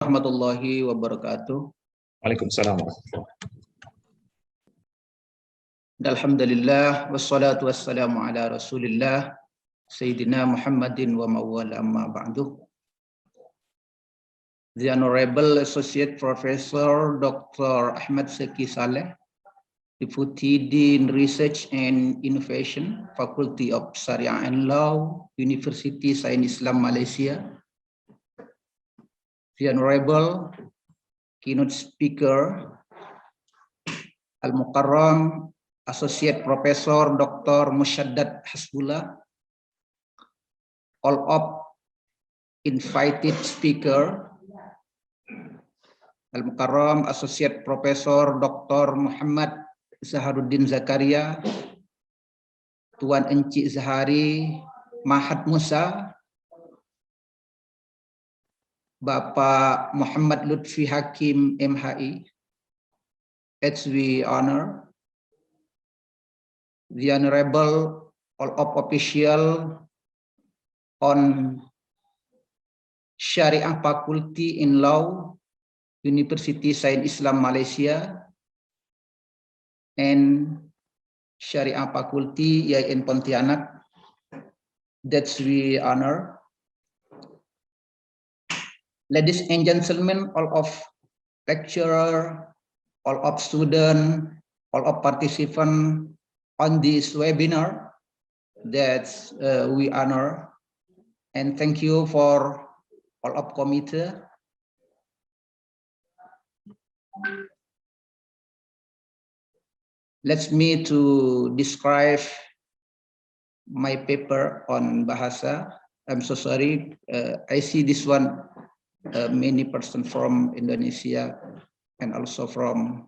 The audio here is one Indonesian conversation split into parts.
warahmatullahi wabarakatuh. Waalaikumsalam. Alhamdulillah wassalatu wassalamu ala Rasulillah Sayyidina Muhammadin wa mawwal amma ba'du. The Honorable Associate Professor Dr. Ahmad Zaki Saleh, Deputy Dean Research and Innovation, Faculty of Sharia and Law, University Sains Islam Malaysia. The Honorable Keynote Speaker Al-Mukarram Associate Professor Dr. Musyaddad Hasbullah, all of invited speaker Al-Mukarram Associate Professor Dr. Muhammad Zaharuddin Zakaria, Tuan Encik Zahari Mahad Musa, Bapak Muhammad Lutfi Hakim MHI, as we honor the Honorable all of official on Syariah Faculty in Law, University Sains Islam Malaysia, and Syariah Faculty IAIN Pontianak, that we honor. Ladies and gentlemen, all of lecturer, all of student, all of participant on this webinar that we honor, and thank you for all of committee. Let me to describe my paper on Bahasa. I'm so sorry. I see this one many person from Indonesia and also from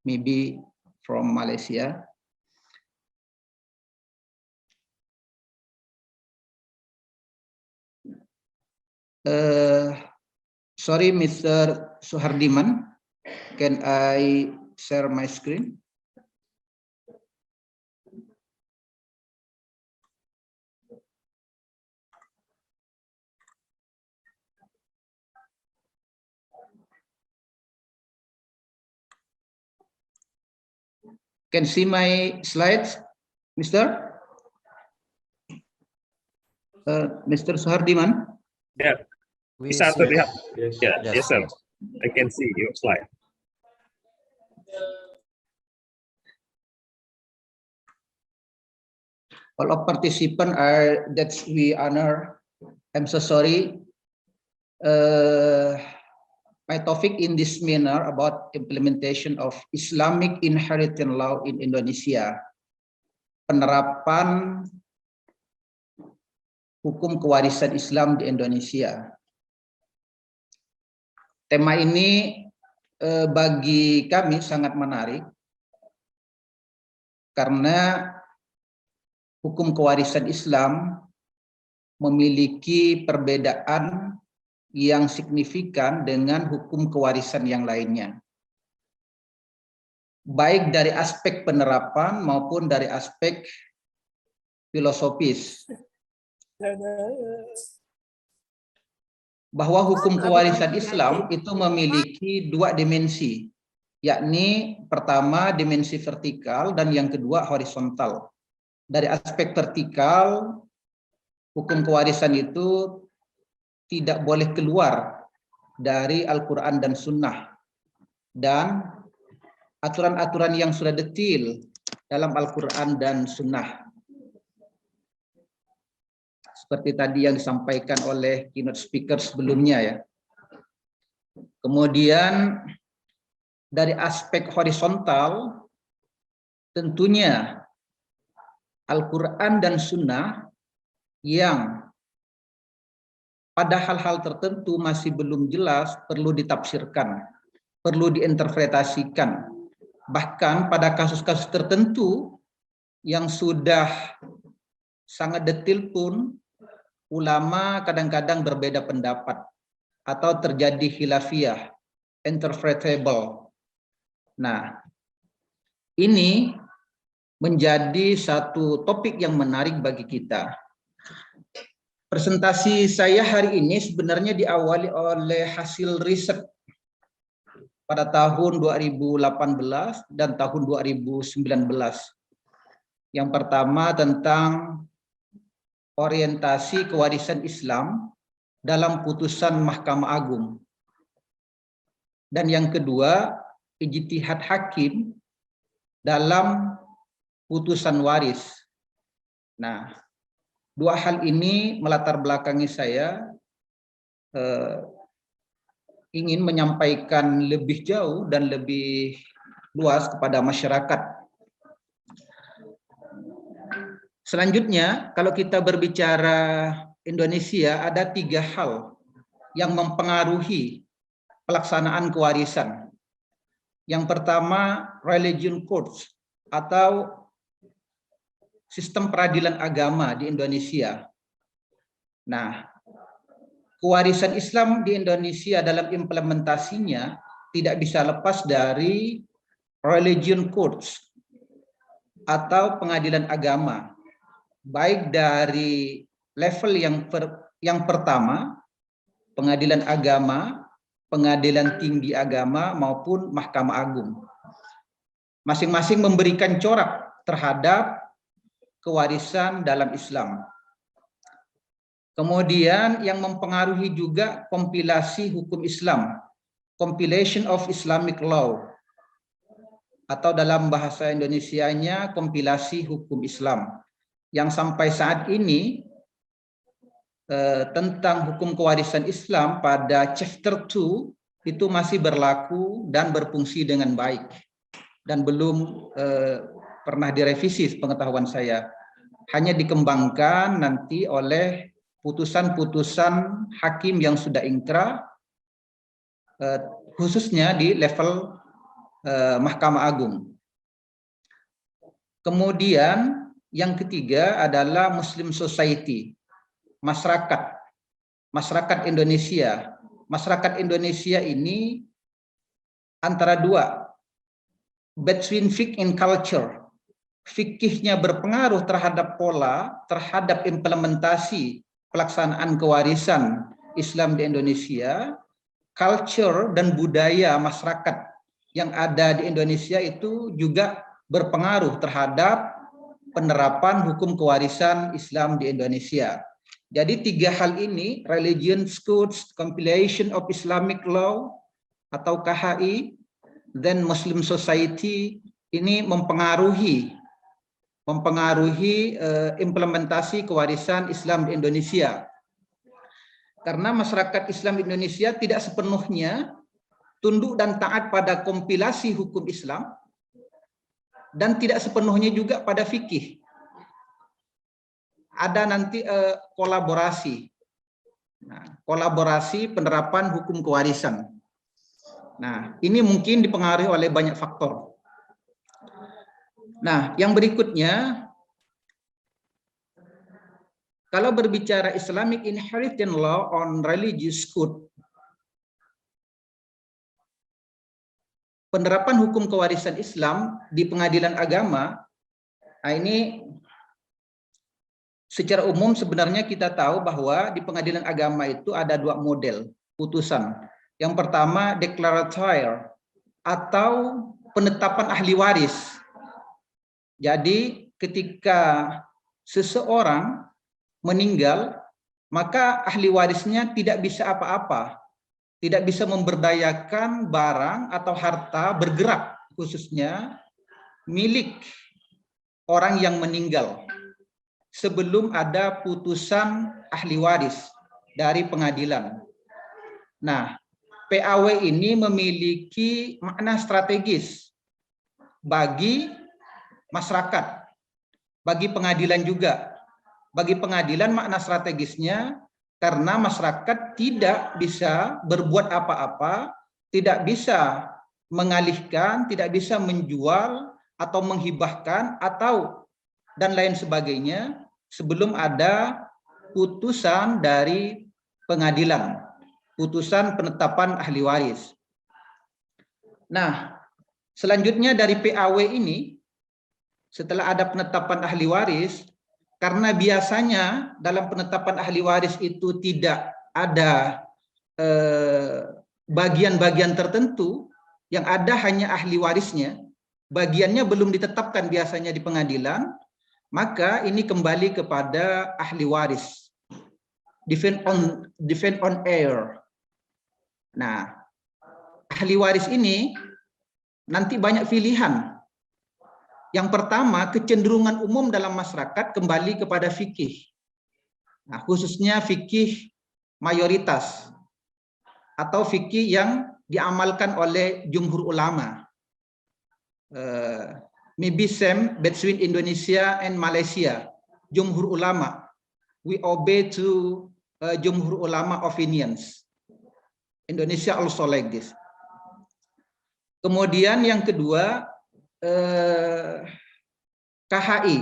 maybe from Malaysia. Sorry, Mr. Suhardiman, can I share my screen? Can see my slides, Mr. Mr. Suhardiman? Yeah. Bisa terlihat? Yes, sir. I can see your slide. All of participants are that we honor. I'm so sorry. My topic in this seminar about implementation of Islamic inheritance law in Indonesia, penerapan hukum kewarisan Islam di Indonesia. Tema ini bagi kami sangat menarik karena hukum kewarisan Islam memiliki perbedaan yang signifikan dengan hukum kewarisan yang lainnya, baik dari aspek penerapan maupun dari aspek filosofis. Bahwa hukum kewarisan Islam itu memiliki dua dimensi, yakni pertama dimensi vertikal dan yang kedua horizontal. Dari aspek vertikal, hukum kewarisan itu tidak boleh keluar dari Al-Quran dan Sunnah, dan aturan-aturan yang sudah detail dalam Al-Quran dan Sunnah. Seperti tadi yang disampaikan oleh keynote speaker sebelumnya ya. Kemudian dari aspek horizontal, tentunya Al-Quran dan Sunnah yang pada hal-hal tertentu masih belum jelas, perlu ditafsirkan, perlu diinterpretasikan. Bahkan pada kasus-kasus tertentu yang sudah sangat detail pun, ulama kadang-kadang berbeda pendapat atau terjadi khilafiyah, interpretable. Nah, ini menjadi satu topik yang menarik bagi kita. Presentasi saya hari ini sebenarnya diawali oleh hasil riset pada tahun 2018 dan tahun 2019. Yang pertama tentang orientasi kewarisan Islam dalam putusan Mahkamah Agung. Dan yang kedua, ijtihad hakim dalam putusan waris. Nah, dua hal ini melatar belakangi saya ingin menyampaikan lebih jauh dan lebih luas kepada masyarakat. Selanjutnya, kalau kita berbicara Indonesia, ada 3 hal yang mempengaruhi pelaksanaan kewarisan. Yang pertama, religion courts atau sistem peradilan agama di Indonesia. Nah, kewarisan Islam di Indonesia dalam implementasinya tidak bisa lepas dari religion courts atau pengadilan agama, baik dari level yang pertama, pengadilan agama, pengadilan tinggi agama, maupun Mahkamah Agung. Masing-masing memberikan corak terhadap kewarisan dalam Islam. Kemudian yang mempengaruhi juga kompilasi hukum Islam, compilation of Islamic law, atau dalam bahasa Indonesianya kompilasi hukum Islam, yang sampai saat ini tentang hukum kewarisan Islam pada chapter 2 itu masih berlaku dan berfungsi dengan baik dan belum pernah direvisi sepengetahuan saya. Hanya dikembangkan nanti oleh putusan-putusan hakim yang sudah ingkrah, khususnya di level Mahkamah Agung. Kemudian yang ketiga adalah Muslim Society, masyarakat Indonesia. Masyarakat Indonesia ini antara dua, between fiqh and culture. Fikihnya berpengaruh terhadap pola, terhadap implementasi pelaksanaan kewarisan Islam di Indonesia. Culture dan budaya masyarakat yang ada di Indonesia itu juga berpengaruh terhadap penerapan hukum kewarisan Islam di Indonesia. Jadi 3 hal ini, religion courts, compilation of Islamic law atau KHI, then Muslim Society, ini mempengaruhi implementasi kewarisan Islam di Indonesia. Karena masyarakat Islam di Indonesia tidak sepenuhnya tunduk dan taat pada kompilasi hukum Islam dan tidak sepenuhnya juga pada fikih. Ada nanti kolaborasi. Nah, kolaborasi penerapan hukum kewarisan. Nah, ini mungkin dipengaruhi oleh banyak faktor. Nah, yang berikutnya, kalau berbicara Islamic Inheritance Law on Religious Code, penerapan hukum kewarisan Islam di pengadilan agama, nah ini secara umum sebenarnya kita tahu bahwa di pengadilan agama itu ada 2 model putusan. Yang pertama, declaratory atau penetapan ahli waris. Jadi ketika seseorang meninggal, maka ahli warisnya tidak bisa apa-apa, tidak bisa memberdayakan barang atau harta bergerak, khususnya milik orang yang meninggal, sebelum ada putusan ahli waris dari pengadilan. Nah, PAW ini memiliki makna strategis bagi masyarakat, bagi pengadilan juga. Bagi pengadilan makna strategisnya karena masyarakat tidak bisa berbuat apa-apa, tidak bisa mengalihkan, tidak bisa menjual atau menghibahkan atau dan lain sebagainya sebelum ada putusan dari pengadilan, putusan penetapan ahli waris. Nah, selanjutnya dari PAW ini, setelah ada penetapan ahli waris, karena biasanya dalam penetapan ahli waris itu tidak ada bagian-bagian tertentu, yang ada hanya ahli warisnya, bagiannya belum ditetapkan biasanya di pengadilan, maka ini kembali kepada ahli waris. Defend on heir. Nah, ahli waris ini nanti banyak pilihan. Yang pertama, kecenderungan umum dalam masyarakat kembali kepada fikih. Nah, khususnya fikih mayoritas atau fikih yang diamalkan oleh jumhur ulama. Maybe same between Indonesia and Malaysia. Jumhur ulama, we obey to jumhur ulama opinions. Indonesia also like this. Kemudian yang kedua, KHI,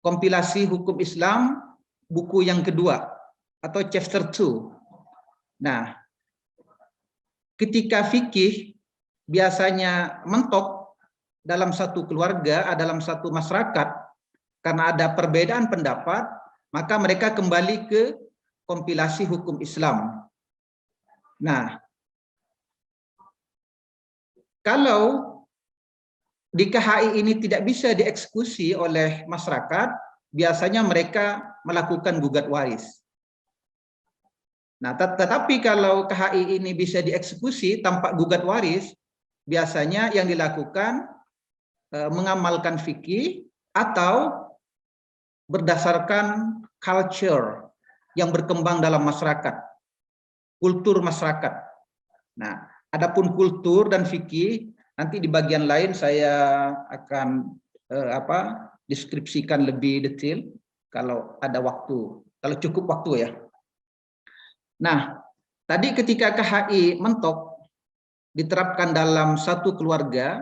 kompilasi hukum Islam, buku yang kedua atau chapter 2. Nah, ketika fikih biasanya mentok dalam satu keluarga, dalam satu masyarakat, karena ada perbedaan pendapat, maka mereka kembali ke kompilasi hukum Islam. Nah, kalau di KHI ini tidak bisa dieksekusi oleh masyarakat, biasanya mereka melakukan gugat waris. Nah, tetapi kalau KHI ini bisa dieksekusi tanpa gugat waris, biasanya yang dilakukan mengamalkan fikih atau berdasarkan culture yang berkembang dalam masyarakat, kultur masyarakat. Nah, adapun kultur dan fikih nanti di bagian lain saya akan deskripsikan lebih detail kalau ada waktu, kalau cukup waktu ya. Nah, tadi ketika KHI mentok diterapkan dalam satu keluarga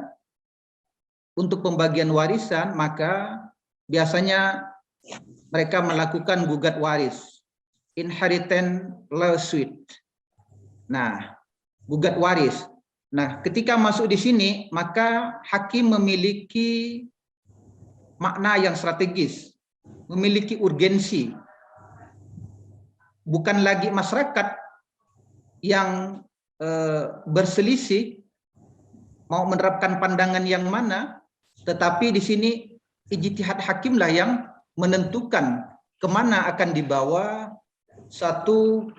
untuk pembagian warisan, maka biasanya mereka melakukan gugat waris, inheritance lawsuit. Nah, gugat waris. Nah, ketika masuk di sini, maka hakim memiliki makna yang strategis, memiliki urgensi. Bukan lagi masyarakat yang berselisih mau menerapkan pandangan yang mana, tetapi di sini ijtihad hakimlah yang menentukan kemana akan dibawa satu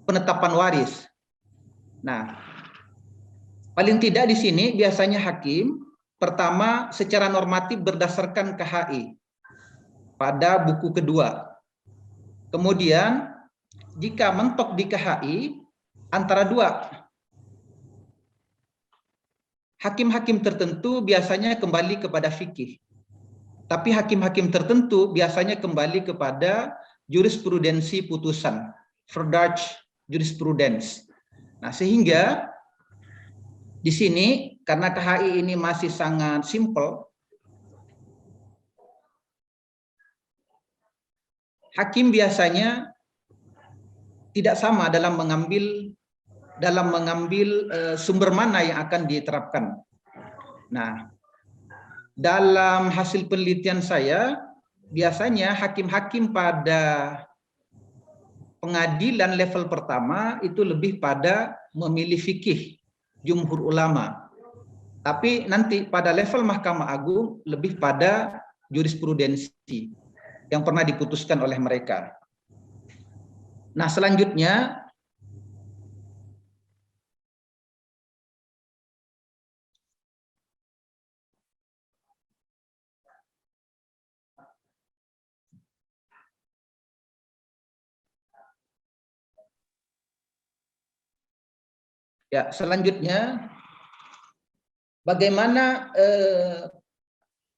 penetapan waris. Nah, paling tidak di sini biasanya hakim pertama secara normatif berdasarkan KHI pada buku kedua. Kemudian jika mentok di KHI antara dua, hakim-hakim tertentu biasanya kembali kepada fikih. Tapi hakim-hakim tertentu biasanya kembali kepada jurisprudensi putusan, Verdach jurisprudence. Nah, sehingga di sini karena KHI ini masih sangat simple, hakim biasanya tidak sama dalam mengambil sumber mana yang akan diterapkan. Nah, dalam hasil penelitian saya, biasanya hakim-hakim pada pengadilan level pertama itu lebih pada memilih fikih jumhur ulama. Tapi nanti pada level Mahkamah Agung lebih pada jurisprudensi yang pernah diputuskan oleh mereka. Nah, selanjutnya bagaimana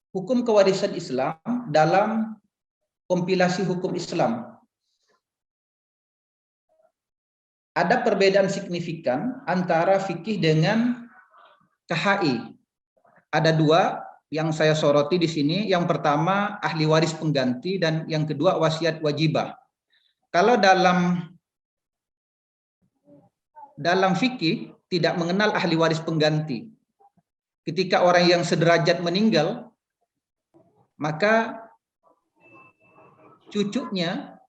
hukum kewarisan Islam dalam kompilasi hukum Islam. Ada perbedaan signifikan antara fikih dengan KHI. Ada dua yang saya soroti di sini. Yang pertama ahli waris pengganti dan yang kedua wasiat wajibah. Kalau dalam fikih tidak mengenal ahli waris pengganti. Ketika orang yang sederajat meninggal, maka cucunya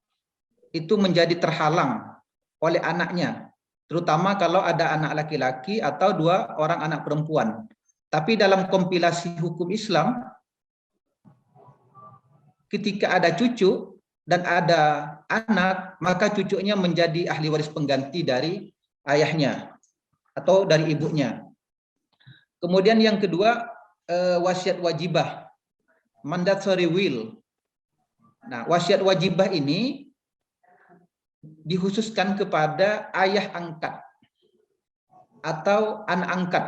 itu menjadi terhalang oleh anaknya, terutama kalau ada anak laki-laki atau 2 orang anak perempuan. Tapi dalam kompilasi hukum Islam, ketika ada cucu dan ada anak, maka cucunya menjadi ahli waris pengganti dari ayahnya atau dari ibunya. Kemudian yang kedua, wasiat wajibah, mandatory will. Nah, wasiat wajibah ini dikhususkan kepada ayah angkat atau anak angkat.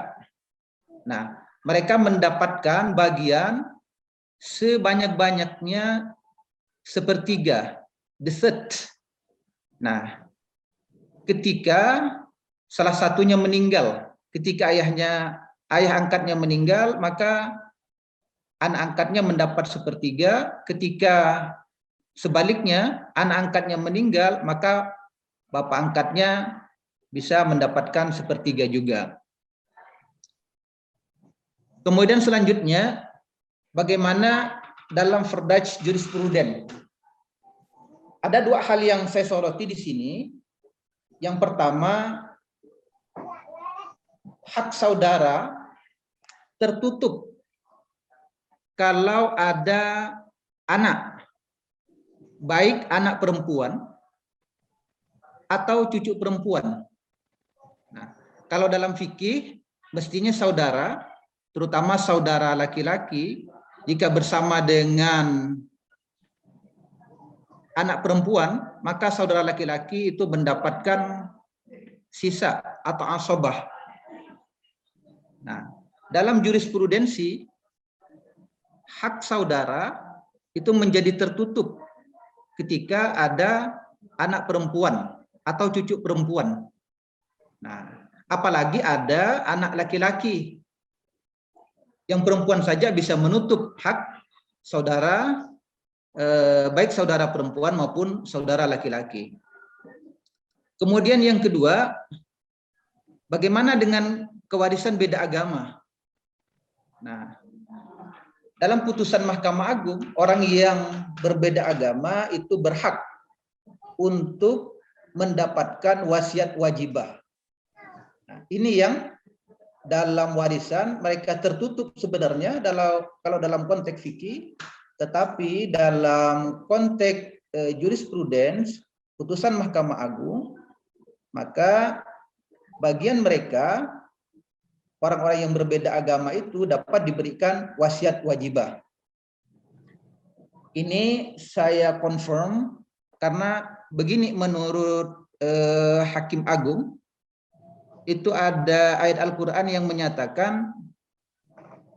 Nah, mereka mendapatkan bagian sebanyak-banyaknya 1/3, the third. Nah, ketika salah satunya meninggal, ketika ayah angkatnya meninggal, maka anak angkatnya mendapat 1/3. Ketika sebaliknya anak angkatnya meninggal, maka bapak angkatnya bisa mendapatkan 1/3 juga. Kemudian selanjutnya, bagaimana dalam Verdaj Jurisprudens? Ada 2 hal yang saya soroti di sini. Yang pertama, hak saudara tertutup kalau ada anak, baik anak perempuan atau cucu perempuan. Nah, kalau dalam fikih, mestinya saudara, terutama saudara laki-laki, jika bersama dengan anak perempuan, maka saudara laki-laki itu mendapatkan sisa atau asobah. Nah, dalam jurisprudensi, hak saudara itu menjadi tertutup ketika ada anak perempuan atau cucu perempuan. Nah, apalagi ada anak laki-laki. Yang perempuan saja bisa menutup hak saudara, baik saudara perempuan maupun saudara laki-laki. Kemudian yang kedua, bagaimana dengan kewarisan beda agama? Nah, dalam putusan Mahkamah Agung, orang yang berbeda agama itu berhak untuk mendapatkan wasiat wajibah. Nah, ini yang dalam warisan mereka tertutup sebenarnya kalau dalam konteks fikih, tetapi dalam konteks jurisprudens putusan Mahkamah Agung, maka bagian mereka orang-orang yang berbeda agama itu dapat diberikan wasiat wajibah. Ini saya confirm karena begini menurut Hakim Agung, itu ada ayat Al-Quran yang menyatakan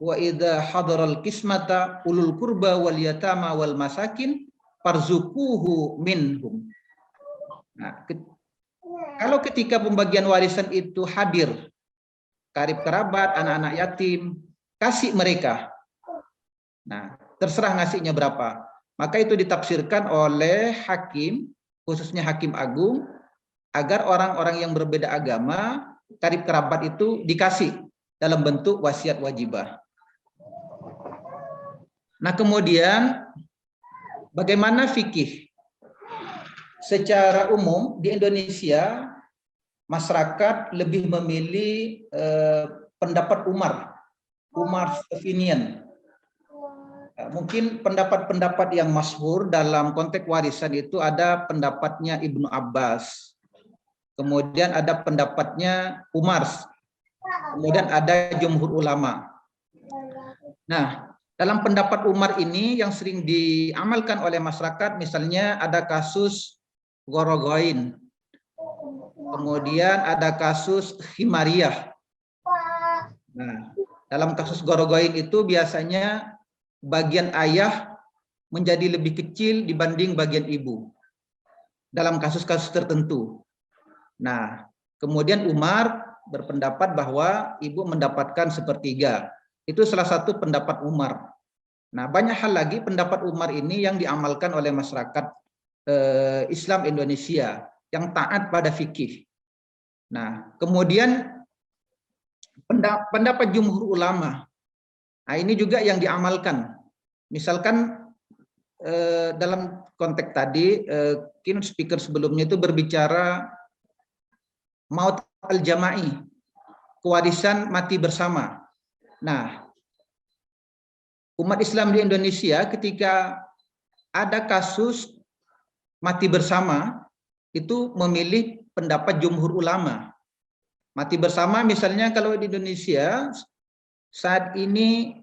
wa idza hadaral qismata ulul qurba wal yatama wal masakin farzuquhu minhum. Nah, kalau ketika pembagian warisan itu hadir karib kerabat, anak-anak yatim, kasih mereka. Nah, terserah ngasihnya berapa. Maka itu ditafsirkan oleh hakim, khususnya Hakim Agung, agar orang-orang yang berbeda agama, karib kerabat itu dikasih dalam bentuk wasiat wajibah. Nah, kemudian bagaimana fikih? Secara umum di Indonesia masyarakat lebih memilih pendapat Umar Stevenian. Mungkin pendapat-pendapat yang masyhur dalam konteks warisan itu ada pendapatnya Ibnu Abbas. Kemudian ada pendapatnya Umar, kemudian ada jumhur ulama. Nah, dalam pendapat Umar ini yang sering diamalkan oleh masyarakat, misalnya ada kasus Gorogoin, kemudian ada kasus Himariyah. Nah, dalam kasus Gorogoin itu biasanya bagian ayah menjadi lebih kecil dibanding bagian ibu dalam kasus-kasus tertentu. Nah, kemudian Umar berpendapat bahwa ibu mendapatkan 1/3. Itu salah satu pendapat Umar. Nah, banyak hal lagi pendapat Umar ini yang diamalkan oleh masyarakat Islam Indonesia yang taat pada fikih. Nah, kemudian pendapat jumhur ulama. Nah, ini juga yang diamalkan. Misalkan dalam konteks tadi, keynote speaker sebelumnya itu berbicara maut al-jama'i, kewarisan mati bersama. Nah, umat Islam di Indonesia ketika ada kasus mati bersama, itu memilih pendapat jumhur ulama. Mati bersama misalnya kalau di Indonesia saat ini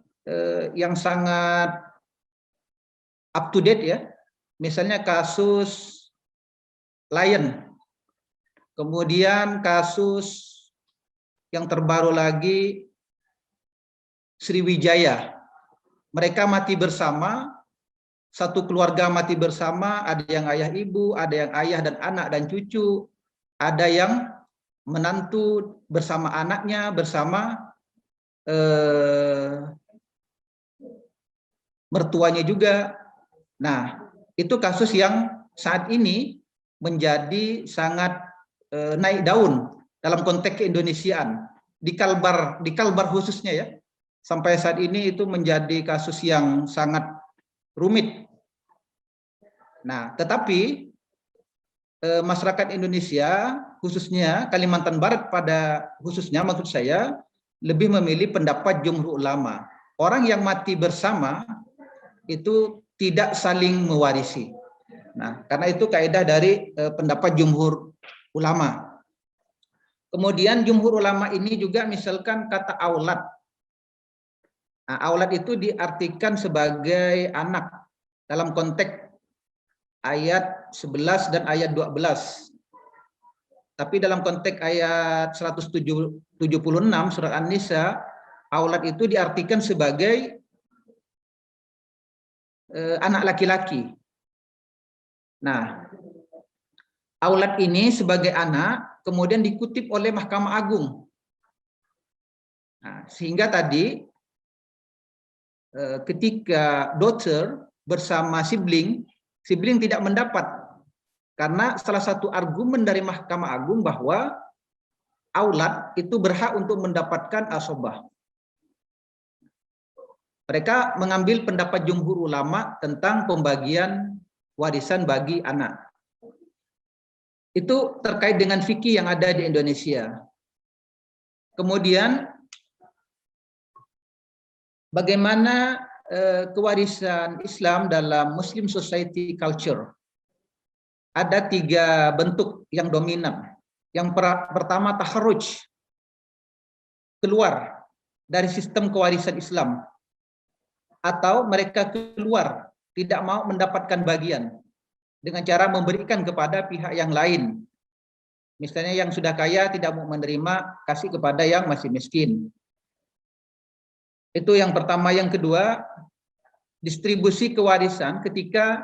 yang sangat up to date ya, misalnya kasus Lion, kemudian kasus yang terbaru lagi Sriwijaya. Mereka mati bersama, satu keluarga mati bersama, ada yang ayah ibu, ada yang ayah dan anak dan cucu, ada yang menantu bersama anaknya, bersama mertuanya juga. Nah, itu kasus yang saat ini menjadi sangat naik daun dalam konteks keindonesiaan. Di Kalbar khususnya ya. Sampai saat ini itu menjadi kasus yang sangat rumit. Nah, tetapi masyarakat Indonesia khususnya Kalimantan Barat pada khususnya maksud saya lebih memilih pendapat jumhur ulama. Orang yang mati bersama itu tidak saling mewarisi. Nah, karena itu kaidah dari pendapat jumhur ulama. Kemudian jumhur ulama ini juga misalkan kata aulad. Nah, aulad itu diartikan sebagai anak dalam konteks ayat 11 dan ayat 12. Tapi dalam konteks ayat 176 surat An-Nisa, aulad itu diartikan sebagai anak laki-laki. Nah, aulad ini sebagai anak kemudian dikutip oleh Mahkamah Agung. Nah, sehingga tadi ketika daughter bersama sibling tidak mendapat, karena salah satu argumen dari Mahkamah Agung bahwa aulad itu berhak untuk mendapatkan asobah. Mereka mengambil pendapat jumhur ulama tentang pembagian warisan bagi anak. Itu terkait dengan fikih yang ada di Indonesia. Kemudian bagaimana kewarisan Islam dalam Muslim Society Culture? Ada 3 bentuk yang dominan. Yang pertama taharruj, keluar dari sistem kewarisan Islam, atau mereka keluar tidak mau mendapatkan bagian dengan cara memberikan kepada pihak yang lain. Misalnya yang sudah kaya tidak mau menerima, kasih kepada yang masih miskin. Itu yang pertama. Yang kedua, distribusi kewarisan ketika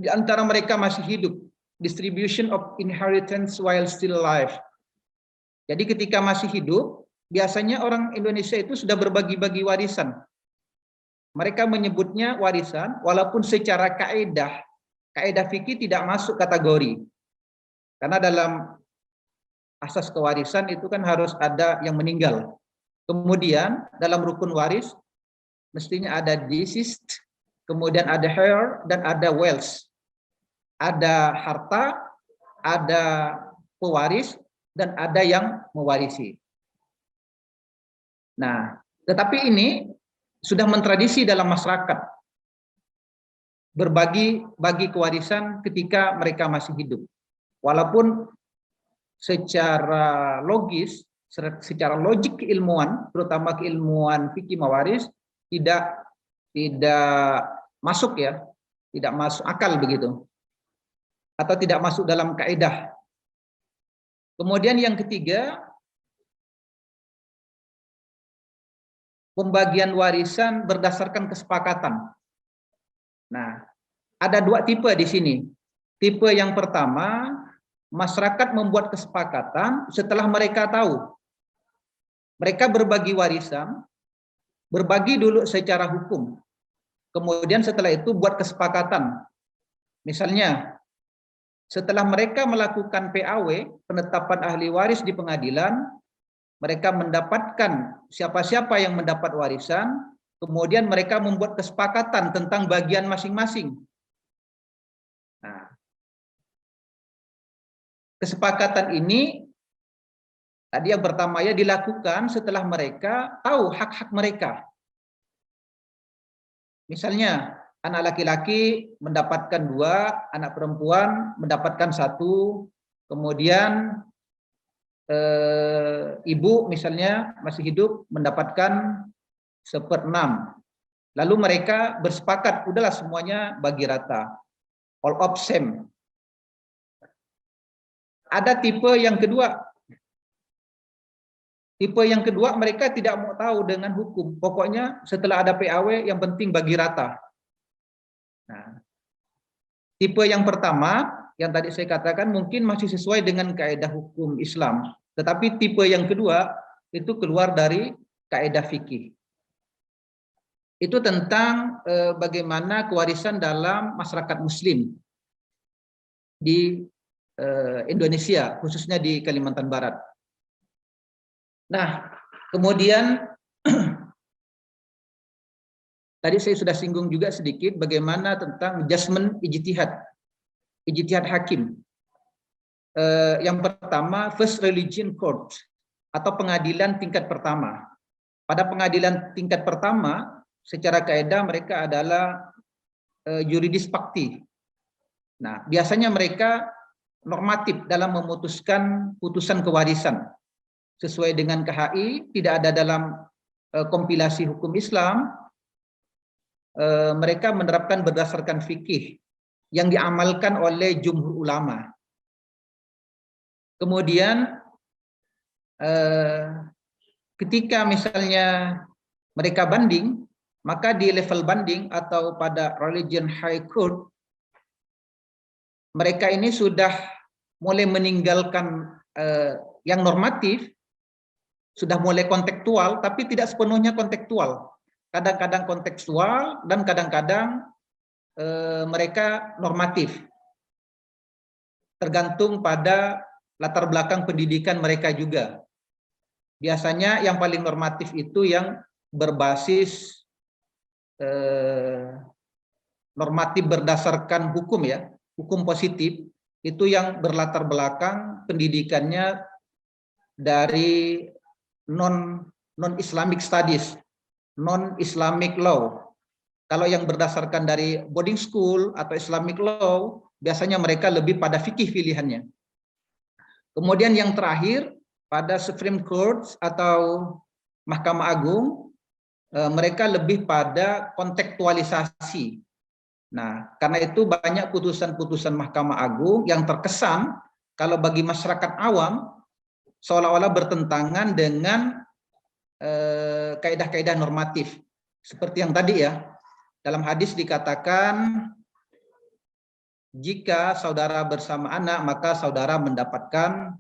di antara mereka masih hidup. Distribution of inheritance while still alive. Jadi ketika masih hidup, biasanya orang Indonesia itu sudah berbagi-bagi warisan. Mereka menyebutnya warisan, walaupun secara kaidah fikih tidak masuk kategori. Karena dalam asas kewarisan itu kan harus ada yang meninggal. Kemudian dalam rukun waris mestinya ada deceased, kemudian ada heir, dan ada wealth. Ada harta, ada pewaris, dan ada yang mewarisi. Nah, tetapi ini sudah mentradisi dalam masyarakat. Bagi kewarisan ketika mereka masih hidup. Walaupun secara logis, secara logik keilmuan, terutama keilmuan fikih mawaris, tidak masuk ya, tidak masuk akal begitu, atau tidak masuk dalam kaidah. Kemudian yang ketiga, pembagian warisan berdasarkan kesepakatan. Nah, ada 2 tipe di sini. Tipe yang pertama, masyarakat membuat kesepakatan setelah mereka tahu. Mereka berbagi warisan, berbagi dulu secara hukum. Kemudian setelah itu buat kesepakatan. Misalnya, setelah mereka melakukan PAW, penetapan ahli waris di pengadilan, mereka mendapatkan siapa-siapa yang mendapat warisan, kemudian mereka membuat kesepakatan tentang bagian masing-masing. Nah, kesepakatan ini tadi yang pertama ya dilakukan setelah mereka tahu hak-hak mereka. Misalnya anak laki-laki mendapatkan 2, anak perempuan mendapatkan 1, kemudian ibu misalnya masih hidup mendapatkan 1/6. Lalu mereka bersepakat, udahlah semuanya bagi rata, all of same. Ada tipe yang kedua. Tipe yang kedua mereka tidak mau tahu dengan hukum. Pokoknya setelah ada PAW yang penting bagi rata. Nah, tipe yang pertama yang tadi saya katakan mungkin masih sesuai dengan kaidah hukum Islam. Tetapi tipe yang kedua itu keluar dari kaidah fikih. Itu tentang bagaimana kewarisan dalam masyarakat Muslim di Indonesia, khususnya di Kalimantan Barat. Nah, kemudian tadi saya sudah singgung juga sedikit bagaimana tentang judgment ijtihad hakim. Yang pertama, first religion court atau pengadilan tingkat pertama. Pada pengadilan tingkat pertama, secara kaidah mereka adalah yuridis fakti. Nah, biasanya mereka normatif dalam memutuskan putusan kewarisan. Sesuai dengan KHI, tidak ada dalam kompilasi hukum Islam, mereka menerapkan berdasarkan fikih yang diamalkan oleh jumhur ulama. Kemudian ketika misalnya mereka banding, maka di level banding atau pada religion high court, mereka ini sudah mulai meninggalkan yang normatif, sudah mulai kontekstual, tapi tidak sepenuhnya kontekstual. Kadang-kadang kontekstual dan kadang-kadang mereka normatif. Tergantung pada latar belakang pendidikan mereka juga. Biasanya yang paling normatif itu yang berbasis normatif berdasarkan hukum ya, hukum positif, itu yang berlatar belakang pendidikannya dari non-Islamic studies, non-Islamic law. Kalau yang berdasarkan dari boarding school atau Islamic law, biasanya mereka lebih pada fikih pilihannya. Kemudian yang terakhir, pada Supreme Court atau Mahkamah Agung, mereka lebih pada kontekstualisasi. Nah, karena itu banyak putusan-putusan Mahkamah Agung yang terkesan kalau bagi masyarakat awam seolah-olah bertentangan dengan kaidah-kaidah normatif. Seperti yang tadi ya, dalam hadis dikatakan jika saudara bersama anak maka saudara mendapatkan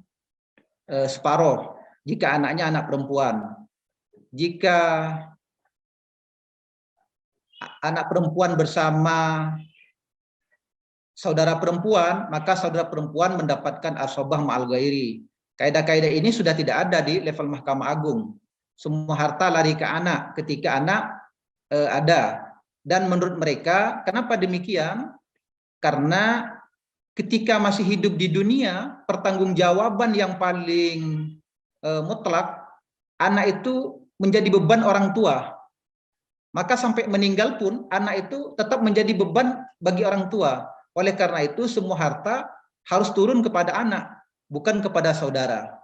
separuh jika anaknya anak perempuan. Jika anak perempuan bersama saudara perempuan, maka saudara perempuan mendapatkan asobah ma'al ghairi. Kaidah-kaidah ini sudah tidak ada di level Mahkamah Agung. Semua harta lari ke anak ketika anak ada. Dan menurut mereka, kenapa demikian? Karena ketika masih hidup di dunia, pertanggungjawaban yang paling mutlak, anak itu menjadi beban orang tua. Maka sampai meninggal pun, anak itu tetap menjadi beban bagi orang tua. Oleh karena itu, semua harta harus turun kepada anak, bukan kepada saudara.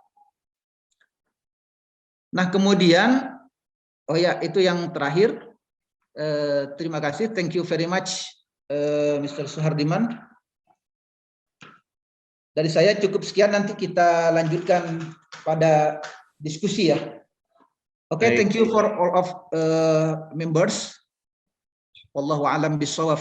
Nah, kemudian, oh ya, itu yang terakhir. Terima kasih, thank you very much, Mr. Suhardiman. Dari saya cukup sekian, nanti kita lanjutkan pada diskusi ya. Oke, thank you for all of members. Wallahu a'lam bishawab.